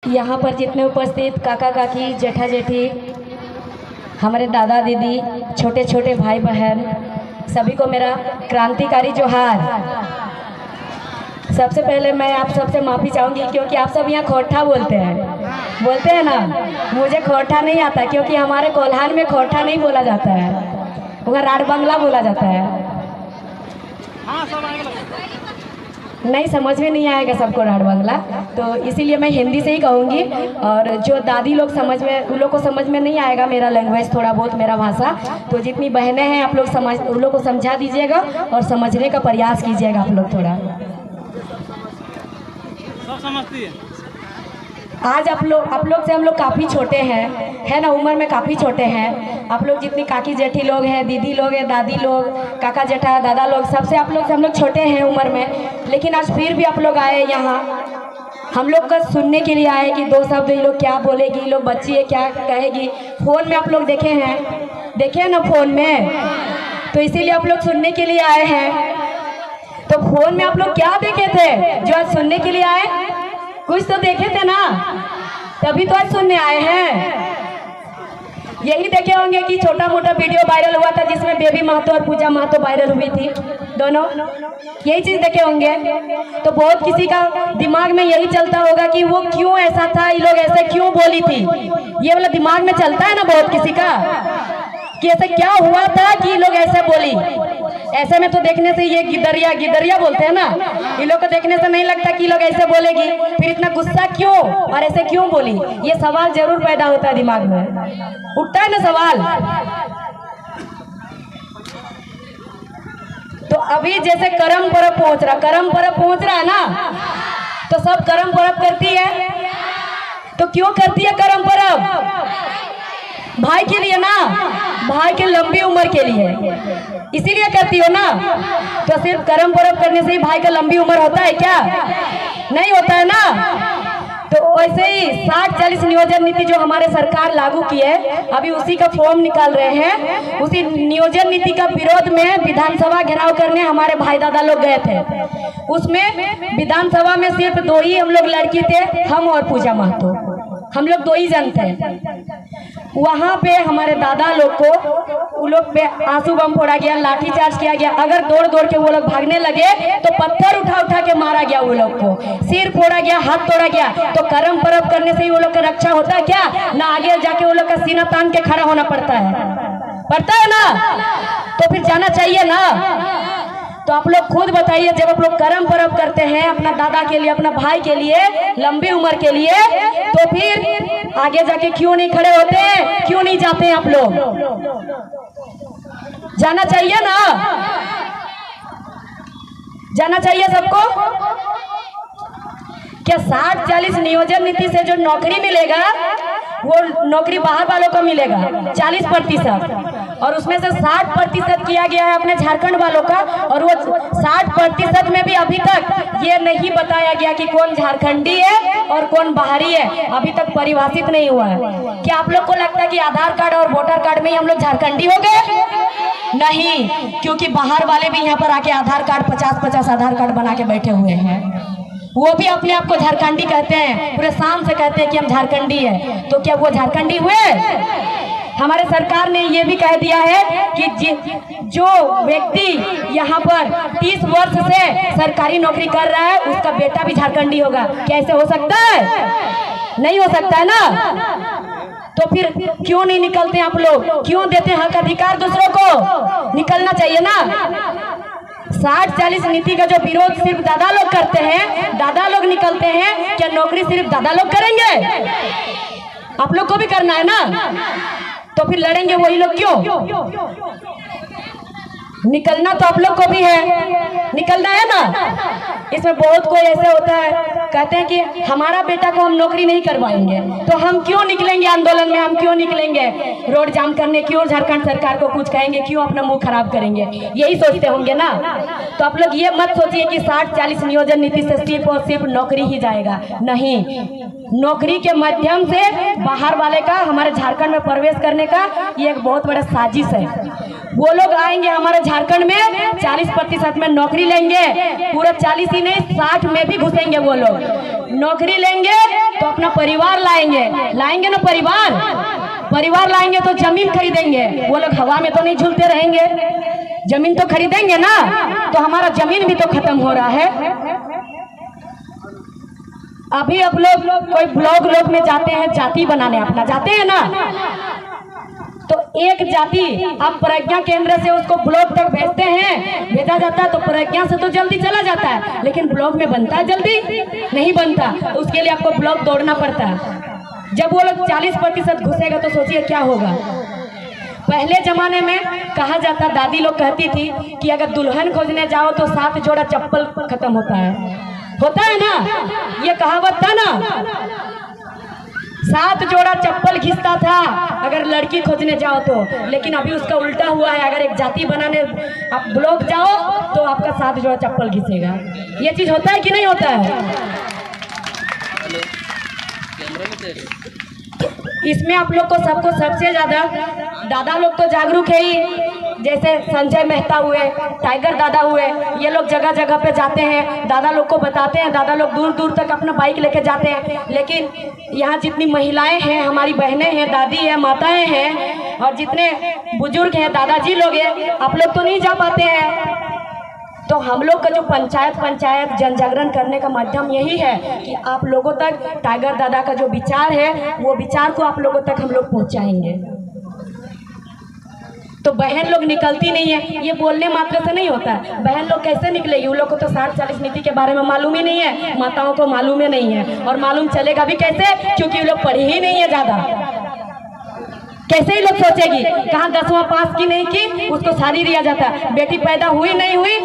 यहाँ पर जितने उपस्थित काका काकी जेठा जेठी, हमारे दादा दीदी, छोटे छोटे भाई बहन, सभी को मेरा क्रांतिकारी जोहार। सबसे पहले मैं आप सबसे माफ़ी चाहूँगी क्योंकि आप सब यहाँ खोठा बोलते हैं ना। मुझे खोठा नहीं आता क्योंकि हमारे कोल्हान में खोठा नहीं बोला जाता है, वहाँ राड बंगला बोला जाता है। नहीं, समझ में नहीं आएगा सबको राड बंगला, तो इसीलिए मैं हिंदी से ही कहूँगी। और जो दादी लोग समझ में, उन लोग को समझ में नहीं आएगा मेरा लैंग्वेज, थोड़ा बहुत मेरा भाषा, तो जितनी बहनें हैं आप लोग उन लोग को समझा दीजिएगा और समझने का प्रयास कीजिएगा आप लोग थोड़ा। सब समझती है। आज आप लोग से हम लोग काफ़ी छोटे हैं, है ना, उम्र में काफ़ी छोटे हैं। आप लोग जितनी काकी जेठी लोग हैं, दीदी लोग हैं, दादी लोग, काका जेठा, दादा लोग, सबसे आप लोग से हम लोग छोटे हैं उम्र में, लेकिन आज फिर भी आप लोग आए यहाँ हम लोग का सुनने के लिए आए कि दो शब्द ये लोग क्या बोलेगी, ये लोग बच्ची है क्या कहेगी। फ़ोन में आप लोग देखे हैं ना फ़ोन में, तो इसीलिए आप लोग सुनने के लिए आए हैं। तो फ़ोन में आप लोग क्या देखे थे जो आज सुनने के लिए आए? कुछ तो देखे थे ना, तभी तो आज सुनने आए हैं। यही देखे होंगे कि छोटा मोटा वीडियो वायरल हुआ था जिसमें बेबी महतो और पूजा महतो वायरल हुई थी, दोनों यही चीज़ देखे होंगे। तो बहुत किसी का दिमाग में यही चलता होगा कि वो क्यों ऐसा था, ये लोग ऐसे क्यों बोली थी, ये वाला दिमाग में चलता है ना बहुत किसी का कि ऐसा क्या हुआ था कि लोग ऐसे बोली। ऐसे में तो देखने से ये गिदरिया बोलते हैं ना, ये लोग को देखने से नहीं लगता कि लोग ऐसे बोलेगी, फिर इतना गुस्सा क्यों और ऐसे क्यों बोली, ये सवाल जरूर पैदा होता है दिमाग में, उठता है ना सवाल। तो अभी जैसे करम पर्व पहुंच रहा है ना, तो सब करम पर्व करती है। तो क्यों करती है करम पर्व? भाई के लिए ना, भाई के लंबी उम्र के लिए, इसीलिए करती हो ना। तो सिर्फ करम पर्व करने से ही भाई का लंबी उम्र होता है क्या? नहीं होता है ना। तो वैसे ही 60-40 नियोजन नीति जो हमारे सरकार लागू की है, अभी उसी का फॉर्म निकाल रहे हैं। उसी नियोजन नीति का विरोध में विधानसभा घेराव करने हमारे भाई दादा लोग गए थे। उसमें विधानसभा में सिर्फ 2 ही हम लोग लड़की थे, हम और पूजा महतो, हम लोग 2 ही जन थे। वहाँ पे हमारे दादा लोग को उन लोग पे आंसू बम फोड़ा गया, लाठीचार्ज किया गया। अगर दौड़ के वो लोग भागने लगे तो पत्थर उठा के मारा गया, वो लोग को सिर फोड़ा गया, हाथ तोड़ा गया। तो करम पर्व करने से ही वो लोग का रक्षा होता है क्या? ना आगे जाके वो लोग का सीना तान के खड़ा होना पड़ता है ना। तो फिर जाना चाहिए ना। तो आप लोग खुद बताइए, जब आप लोग करम पर्व करते हैं अपना दादा के लिए, अपना भाई के लिए, लंबी उम्र के लिए, तो फिर आगे जाके क्यों नहीं खड़े होते, क्यों नहीं जाते हैं आप लोग? जाना चाहिए ना, जाना चाहिए सबको। क्या 60-40 नियोजन नीति से जो नौकरी मिलेगा वो नौकरी बाहर वालों को मिलेगा 40%, और उसमें से 60% किया गया है अपने झारखंड वालों का। और वो 60% में भी अभी तक ये नहीं बताया गया कि कौन झारखंडी है और कौन बाहरी है, अभी तक परिभाषित नहीं हुआ है। क्या आप लोग को लगता है कि आधार कार्ड और वोटर कार्ड में ही हम लोग झारखंडी हो गए? नहीं, क्योंकि बाहर वाले भी यहाँ पर आके आधार कार्ड 50-50 आधार कार्ड बना के बैठे हुए हैं। वो भी अपने आप को झारखंडी कहते हैं, पूरे शान से कहते हैं कि हम झारखंडी है। तो क्या वो झारखंडी हुए? हमारे सरकार ने ये भी कह दिया है कि जो व्यक्ति यहाँ पर 30 वर्ष से सरकारी नौकरी कर रहा है उसका बेटा भी झारखंडी होगा। क्या ऐसे हो सकता है? नहीं हो सकता है ना। तो फिर क्यों नहीं निकलते आप लोग? क्यों देते हक अधिकार दूसरों को? निकलना चाहिए ना। 60-40 नीति का जो विरोध सिर्फ दादा लोग करते हैं, दादा लोग निकलते हैं, क्या नौकरी सिर्फ दादा लोग करेंगे? आप लोग को भी करना है ना। तो फिर लड़ेंगे वही लोग क्यों? निकलना तो आप लोग को भी है, निकलना है ना। इसमें बहुत कोई ऐसे होता है, कहते हैं कि हमारा बेटा को हम नौकरी नहीं करवाएंगे, तो हम क्यों निकलेंगे आंदोलन में, हम क्यों निकलेंगे रोड जाम करने, क्यों झारखंड सरकार को कुछ कहेंगे, क्यों अपना मुंह खराब करेंगे, यही सोचते होंगे ना। तो आप लोग ये मत सोचिए कि 60-40 नियोजन नीति से सिर्फ और सिर्फ नौकरी ही जाएगा, नहीं। नौकरी के माध्यम से बाहर वाले का हमारे झारखंड में प्रवेश करने का ये एक बहुत बड़ा साजिश है। वो लोग आएंगे हमारे झारखंड में 40% में नौकरी लेंगे, पूरा 40 ही नहीं 60 में भी घुसेंगे वो लोग। नौकरी लेंगे तो अपना परिवार लाएंगे ना, परिवार लाएंगे तो जमीन खरीदेंगे। वो लोग हवा में तो नहीं झूलते रहेंगे, जमीन तो खरीदेंगे ना। तो हमारा जमीन भी तो खत्म हो रहा है। अभी आप लोग कोई ब्लॉक लोग में जाते हैं जाति बनाने, अपना जाते हैं ना, तो एक जाति आप प्रज्ञा केंद्र से उसको ब्लॉक तक भेजते हैं, भेजा जाता है तो प्रज्ञा से तो जल्दी चला जाता है, लेकिन ब्लॉक में बनता है जल्दी नहीं बनता। उसके लिए आपको ब्लॉक दौड़ना पड़ता है। जब वो लोग 40% घुसेगा तो सोचिए क्या होगा। पहले जमाने में कहा जाता, दादी लोग कहती थी कि अगर दुल्हन खोजने जाओ तो 7 जोड़ा चप्पल खत्म होता है ना, ये कहावत था ना। 7 जोड़ा चप्पल घिसता था अगर लड़की खोजने जाओ तो, लेकिन अभी उसका उल्टा हुआ है। अगर एक जाति बनाने आप ब्लॉक जाओ तो आपका 7 जोड़ा चप्पल घिसेगा। ये चीज होता है कि नहीं होता है? इसमें आप लोग को सबको सबसे ज्यादा दादा लोग तो जागरूक है ही, जैसे संजय मेहता हुए, टाइगर दादा हुए, ये लोग जगह जगह पे जाते हैं, दादा लोग को बताते हैं। दादा लोग दूर दूर तक अपना बाइक लेके जाते हैं। लेकिन यहाँ जितनी महिलाएं हैं, हमारी बहनें हैं, दादी है, माताएं हैं, और जितने बुजुर्ग हैं, दादाजी लोग हैं, आप लोग तो नहीं जा पाते हैं। तो हम लोग का जो पंचायत जन जागरण करने का माध्यम यही है कि आप लोगों तक टाइगर दादा का जो विचार है, वो विचार को आप लोगों तक हम लोग पहुंचाएंगे। तो बहन लोग निकलती नहीं है, ये बोलने मात्र से नहीं होता है। बहन लोग कैसे निकलेगी? उन लोग को तो 60-40 नीति के बारे में मालूम ही नहीं है, माताओं को मालूम ही नहीं है, और मालूम चलेगा भी कैसे, क्योंकि वो लोग पढ़ी ही नहीं है ज्यादा। कैसे ही लोग सोचेगी? कहाँ 10वां पास की नहीं की, उसको शादी दिया जाता है। बेटी पैदा हुई नहीं हुई,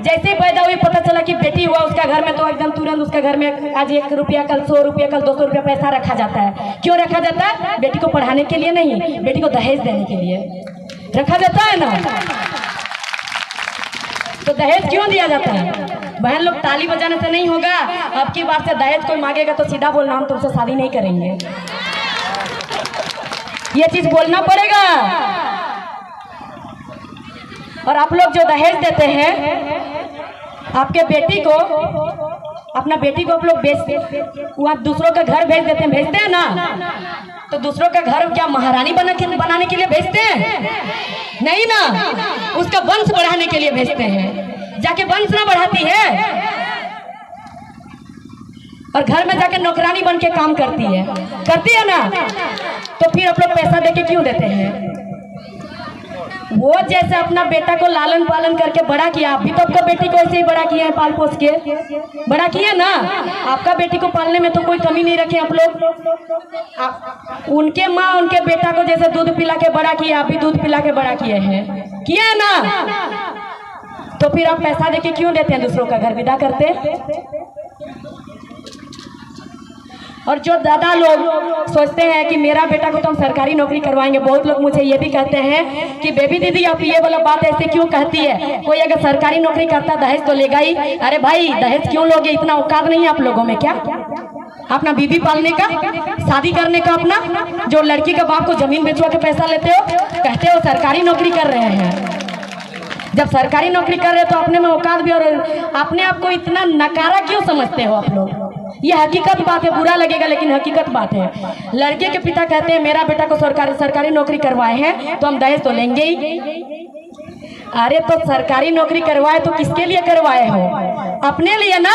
जैसे पैदा हुई पता चला कि बेटी हुआ उसका घर में, तो एकदम तुरंत उसका घर में आज 1 रुपया, कल 100 रुपया, कल 200 रुपया पैसा रखा जाता है। क्यों रखा जाता है? बेटी को पढ़ाने के लिए नहीं, बेटी को दहेज देने के लिए रखा जाता है ना। तो दहेज क्यों दिया जाता है? बहन लोग ताली बजाने से नहीं होगा। अब की बार से दहेज कोई मांगेगा तो सीधा बोलना, हम तुमसे शादी नहीं करेंगे। ये चीज बोलना पड़ेगा। और आप लोग जो दहेज देते हैं, आपके बेटी को, अपना बेटी को आप लोग वहाँ दूसरों का घर भेजते हैं ना। तो दूसरों का घर क्या महारानी बनाने के लिए भेजते हैं? नहीं ना, उसका वंश बढ़ाने के लिए भेजते हैं। जाके वंश ना बढ़ाती है और घर में जाके नौकरानी बन के काम करती है ना। तो फिर आप लोग पैसा देके क्यों देते हैं? वो जैसे अपना बेटा को लालन पालन करके बड़ा किया, आप भी तो आपका बेटी को ऐसे ही बड़ा किया है, पाल पोस के बड़ा किया ना। आपका बेटी को पालने में तो कोई कमी नहीं रखे आप लोग। उनके माँ उनके बेटा को जैसे दूध पिला के बड़ा किया, आप भी दूध पिला के बड़ा किए हैं, किया ना। तो फिर आप पैसा देके क्यों देते हैं? दूसरों का घर विदा करते। और जो दादा लोग सोचते हैं कि मेरा बेटा को तो हम सरकारी नौकरी करवाएंगे, बहुत लोग मुझे ये भी कहते हैं कि बेबी दीदी आप ये वाला बात ऐसे क्यों कहती है? कोई अगर सरकारी नौकरी करता दहेज तो लेगा ही। अरे भाई दहेज क्यों लोगे? इतना औकात नहीं है आप लोगों में क्या? अपना बीबी पालने का, शादी करने का अपना? जो लड़की का बाप को जमीन बेचवा के पैसा लेते हो, कहते हो सरकारी नौकरी कर रहे हैं। जब सरकारी नौकरी कर रहे हो तो अपने में औकात भी, और अपने आप को इतना नकारा क्यों समझते हो आप लोग? ये हकीकत बात है, बुरा लगेगा लेकिन हकीकत बात है। लड़के के पिता कहते हैं मेरा बेटा को सरकारी नौकरी करवाए हैं तो हम दहेज तो लेंगे ही। अरे तो सरकारी नौकरी करवाए तो किसके लिए करवाए हो? अपने लिए ना,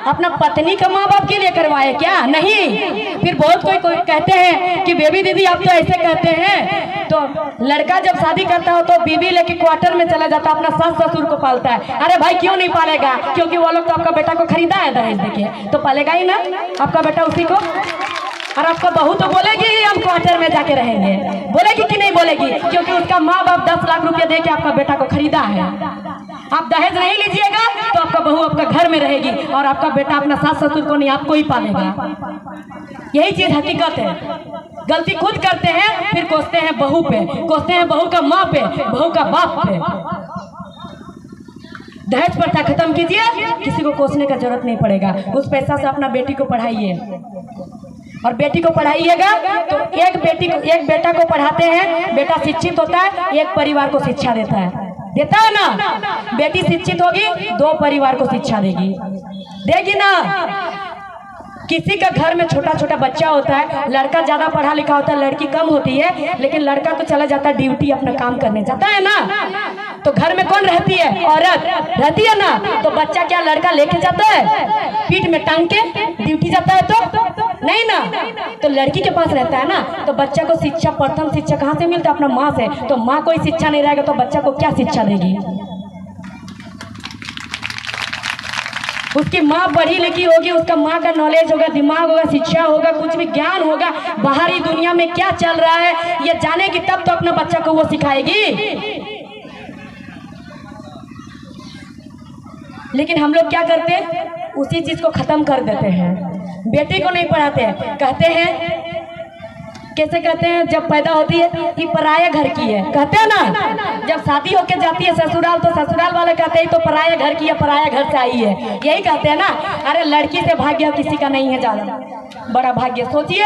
अपना पत्नी का माँ बाप के लिए करवाए क्या? नहीं। फिर बहुत कोई कहते हैं कि बेबी दीदी आप तो ऐसे कहते हैं। तो लड़का जब शादी करता हो तो बीबी लेके क्वार्टर में चला जाता, अपना सास ससुर को पालता है। अरे भाई क्यों नहीं पालेगा? क्योंकि वो लोग तो आपका बेटा को खरीदा है दहेज देके, तो पालेगा ही ना आपका बेटा उसी को। और आपका बहू तो बोलेगी ही हम क्वार्टर में जाके रहेंगे, बोलेगी कि नहीं बोलेगी? क्योंकि उसका माँ बाप 10 लाख रुपया दे के आपका बेटा को खरीदा है। आप दहेज नहीं लीजिएगा तो आपका बहू आपका घर में रहेगी और आपका बेटा अपना सास ससुर को नहीं, आपको ही पालेगा। यही चीज हकीकत है। गलती खुद करते हैं, फिर कोसते हैं बहू पे, कोसते हैं बहू का माँ पे, बहू का बाप पे। दहेज प्रथा खत्म कीजिए, किसी को कोसने का जरूरत नहीं पड़ेगा। उस पैसा से अपना बेटी को पढ़ाइए, और बेटी को पढ़ाइएगा तो एक बेटा को पढ़ाते हैं, बेटा शिक्षित होता है, एक परिवार को शिक्षा देता है ना। बेटी शिक्षित होगी 2 परिवार को शिक्षा देगी ना। किसी का घर में छोटा छोटा बच्चा होता है, लड़का ज़्यादा पढ़ा लिखा होता है, लड़की कम होती है, लेकिन लड़का तो चला जाता है ड्यूटी, अपना काम करने जाता है ना, तो घर में कौन रहती है? औरत रहती है ना। तो बच्चा क्या लड़का लेके जाता है पीठ में टांग के ड्यूटी जाता है? तो नहीं ना, तो लड़की के पास रहता है ना। तो बच्चा को शिक्षा, प्रथम शिक्षा कहाँ से मिलता है? अपना माँ से। तो माँ कोई शिक्षा नहीं रहेगा तो बच्चा को क्या शिक्षा देगी? उसकी माँ पढ़ी लिखी होगी, उसका माँ का नॉलेज होगा, दिमाग होगा, शिक्षा होगा, कुछ भी ज्ञान होगा, बाहरी दुनिया में क्या चल रहा है ये जानेगी, तब तो अपना बच्चा को वो सिखाएगी। लेकिन हम लोग क्या करते हैं? उसी चीज को खत्म कर देते हैं। बेटी को नहीं पढ़ाते हैं, कहते हैं, कैसे कहते हैं, जब पैदा होती है ये पराया घर की है, कहते हैं ना। जब शादी होके जाती है ससुराल, तो ससुराल वाले कहते हैं तो पराया घर की है, पराया घर से आई है, यही कहते हैं ना। अरे लड़की से भाग्य किसी का नहीं है ज्यादा बड़ा भाग्य। सोचिए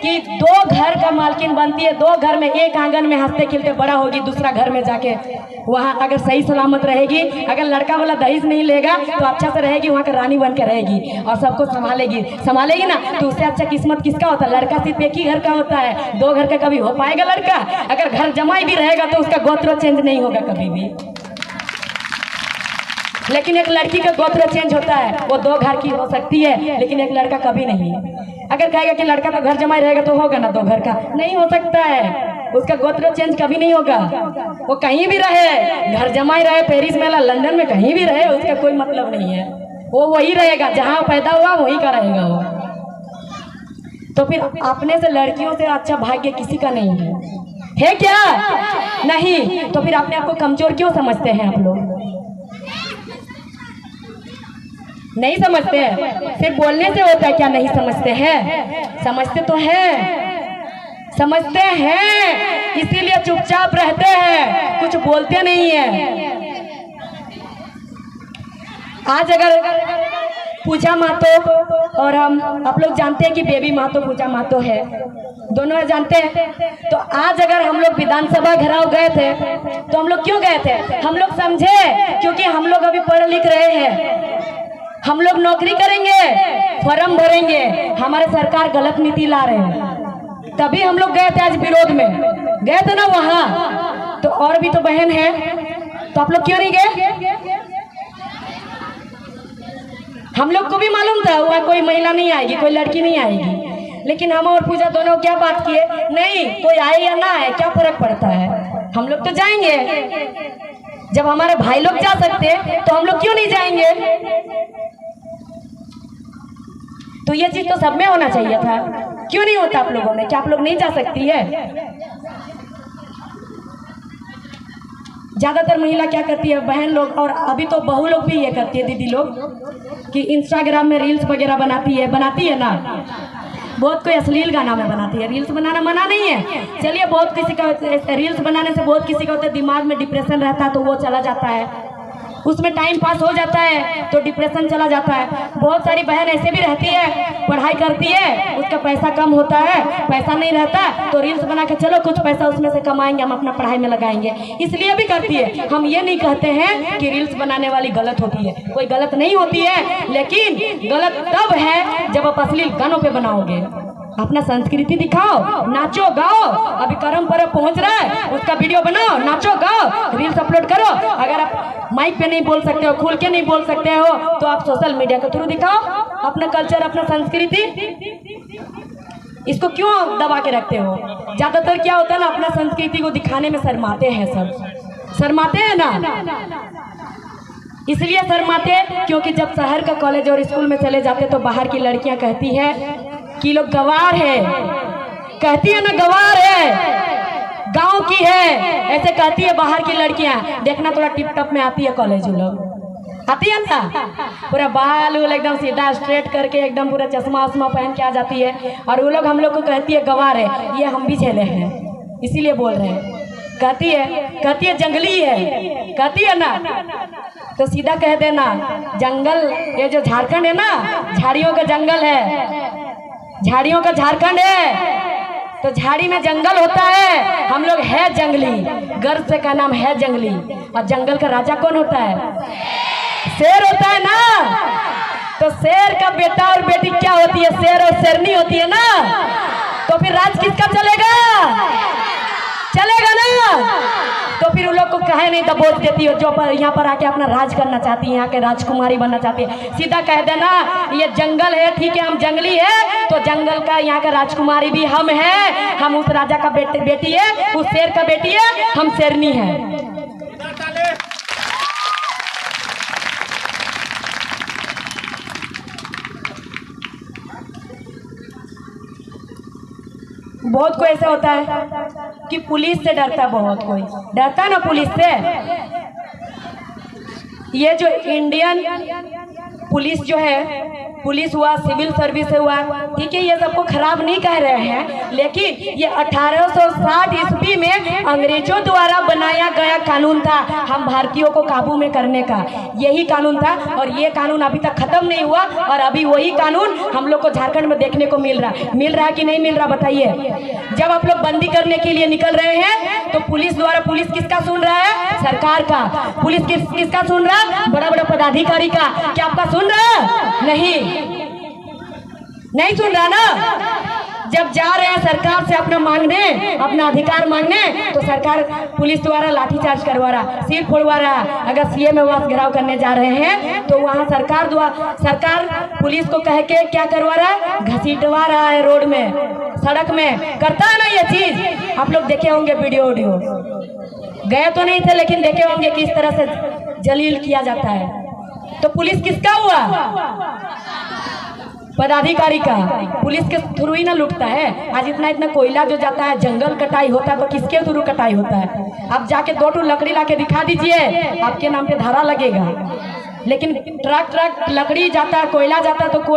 कि दो घर का मालकिन बनती है, दो घर में, एक आंगन में हंसते खिलते बड़ा होगी, दूसरा घर में जाके वहाँ अगर सही सलामत रहेगी, अगर लड़का वाला दहेज नहीं लेगा तो अच्छा से रहेगी, वहाँ का रानी बन के रहेगी और सबको संभालेगी ना। तो उससे अच्छा किस्मत किसका होता है? लड़का सिर्फ एक ही घर का होता है, दो घर का कभी हो पाएगा लड़का? अगर घर जमाई भी रहेगा तो उसका गोत्र चेंज नहीं होगा कभी भी। लेकिन एक लड़की का गोत्र चेंज होता है, वो दो घर की हो सकती है, लेकिन एक लड़का कभी नहीं। अगर कहेगा कि लड़का तो घर जमाई रहेगा तो होगा ना दो घर का, नहीं हो सकता है। उसका गोत्र चेंज कभी नहीं होगा। वो कहीं भी रहे, घर जमाई रहे, पेरिस में, लंदन में, कहीं भी रहे, उसका कोई मतलब नहीं है। वो वही रहेगा, जहाँ पैदा हुआ वही का रहेगा वो। तो फिर अपने से लड़कियों से अच्छा भाग्य किसी का नहीं है क्या? नहीं। तो फिर अपने आप को कमजोर क्यों समझते हैं आप लोग? नहीं समझते हैं, सिर्फ बोलने से होता है क्या? नहीं समझते हैं, समझते तो हैं, समझते हैं, इसीलिए चुपचाप रहते हैं, कुछ बोलते नहीं है। आज अगर पूजा महतो और आप लोग जानते हैं कि बेबी महतो, पूजा महतो है, दोनों जानते हैं। तो आज अगर हम लोग विधानसभा घेराव गए थे तो हम लोग क्यों गए थे? हम लोग समझे क्योंकि हम लोग अभी पढ़ लिख रहे हैं, हम लोग नौकरी करेंगे, फॉर्म भरेंगे, हमारे सरकार गलत नीति ला रहे हैं, तभी हम लोग गए थे। आज विरोध में गए थे ना वहाँ। तो और भी तो बहन है, तो आप लोग क्यों नहीं गए? हम लोग को भी मालूम था वहाँ कोई महिला नहीं आएगी, कोई लड़की नहीं आएगी, लेकिन हम और पूजा दोनों क्या बात किए, नहीं कोई आए या ना आए क्या फर्क पड़ता है, हम लोग तो जाएंगे। जब हमारे भाई लोग जा सकते तो हम लोग क्यों नहीं जाएंगे? तो ये चीज तो सब में होना चाहिए था, क्यों नहीं होता आप लोगों में? क्या आप लोग नहीं जा सकती है? ज्यादातर महिला क्या करती है, बहन लोग, और अभी तो बहू लोग भी ये करती है, दीदी लोग, कि इंस्टाग्राम में रील्स वगैरह बनाती है ना। बहुत कोई अश्लील गाना में बनाती है। रील्स बनाना मना नहीं है, चलिए, बहुत किसी का रील्स बनाने से बहुत किसी का होता है दिमाग में डिप्रेशन रहता है, तो वो चला जाता है, उसमें टाइम पास हो जाता है तो डिप्रेशन चला जाता है। बहुत सारी बहन ऐसे भी रहती है, पढ़ाई करती है, उसका पैसा कम होता है, पैसा नहीं रहता तो रील्स बना के चलो कुछ पैसा उसमें से कमाएंगे, हम अपना पढ़ाई में लगाएंगे, इसलिए भी करती है। हम ये नहीं कहते हैं कि रील्स बनाने वाली गलत होती है, कोई गलत नहीं होती है, लेकिन गलत तब है जब आप अश्लील गानों पे बनाओगे। अपना संस्कृति दिखाओ, नाचो गाओ, अभी करम पर्व पहुंच रहा है, उसका वीडियो बनाओ, नाचो गाओ, रील्स अपलोड करो। अगर आप माइक पे नहीं बोल सकते हो, खुल के नहीं बोल सकते हो, तो आप सोशल मीडिया के थ्रू दिखाओ अपना कल्चर, अपना संस्कृति। इसको क्यों दबा के रखते हो? ज्यादातर क्या होता है ना, अपना संस्कृति को दिखाने में शर्माते हैं, सब शर्माते हैं ना, इसलिए शर्माते क्योंकि जब शहर का कॉलेज और स्कूल में चले जाते तो बाहर की लड़कियां कहती है कि लोग गवार है, कहती है ना, गवार है, गांव की है, ऐसे कहती है बाहर की लड़कियां। देखना थोड़ा टिप टप में आती है कॉलेज, लोग आती है ना, पूरा बाल उल एकदम सीधा स्ट्रेट करके एकदम पूरा चश्मा वश्मा पहन के आ जाती है, और वो लोग हम लोग को कहती है गवार है। ये हम भी झेले हैं, इसीलिए बोल रहे हैं। कहती है जंगली है, कहती है ना, तो सीधा कह देना जंगल, ये जो झारखंड है ना, झाड़ियों का जंगल है, झाड़ियों का झारखंड है, तो झाड़ी में जंगल होता है, हम लोग है जंगली, गर्व से का नाम है जंगली। और जंगल का राजा कौन होता है? शेर होता है ना, तो शेर का बेटा और बेटी क्या होती है? शेर और शेरनी होती है ना। तो फिर राज किसका चलेगा? चलेगा ना। तो फिर उन लोग को कहे नहीं दबोच देती हो, जो पर यहाँ पर आके अपना राज करना चाहती है, यहाँ के राजकुमारी बनना चाहती है। सीधा कह देना ये जंगल है, ठीक है, हम जंगली है, तो जंगल का यहाँ का राजकुमारी भी हम है। हम उस राजा का बेटी है, उस शेर का बेटी है, हम शेरनी है। बहुत कोई ऐसा होता है कि पुलिस से डरता, बहुत कोई डरता ना पुलिस से। ये जो इंडियन पुलिस जो है, पुलिस हुआ, सिविल सर्विस हुआ, ठीक है, ये सबको खराब नहीं कह रहे हैं, लेकिन ये 1860 ईस्वी में अंग्रेजों द्वारा बनाया गया कानून था हम भारतीयों को काबू में करने का। यही कानून था और ये कानून अभी तक खत्म नहीं हुआ और अभी वही कानून हम लोग को झारखंड में देखने को मिल रहा है कि नहीं मिल रहा बताइए। जब आप लोग बंदी करने के लिए निकल रहे हैं तो पुलिस द्वारा, पुलिस किसका सुन रहा है? सरकार का। पुलिस किसका सुन रहा है? बड़ा बड़ा पदाधिकारी का। क्या आपका सुन रहा है? नहीं सुन रहा ना। जब जा रहे हैं सरकार से अपना मांगने, अपना अधिकार मांगने, तो सरकार पुलिस द्वारा लाठीचार्ज करवा रहा, सिर फोड़वा रहा। अगर सीएम आवास घेराव करने जा रहे हैं तो वहाँ सरकार पुलिस को कह के क्या करवा रहा है? घसीटवा रहा है रोड में, सड़क में। करता है ना ये चीज? आप लोग देखे होंगे वीडियो, गए तो नहीं थे लेकिन देखे होंगे कि इस तरह से जलील किया जाता है। तो पुलिस किसका हुआ? पदाधिकारी का। पुलिस के थ्रू ही ना लुटता है। आज इतना कोयला जो जाता है, जंगल कटाई होता है, तो किसके थ्रू कटाई होता है? आप जाके 2 लकड़ी ला के दिखा दीजिए, आपके नाम पे धारा लगेगा। लेकिन ट्रक लकड़ी जाता है, कोयला जाता है, तो कोई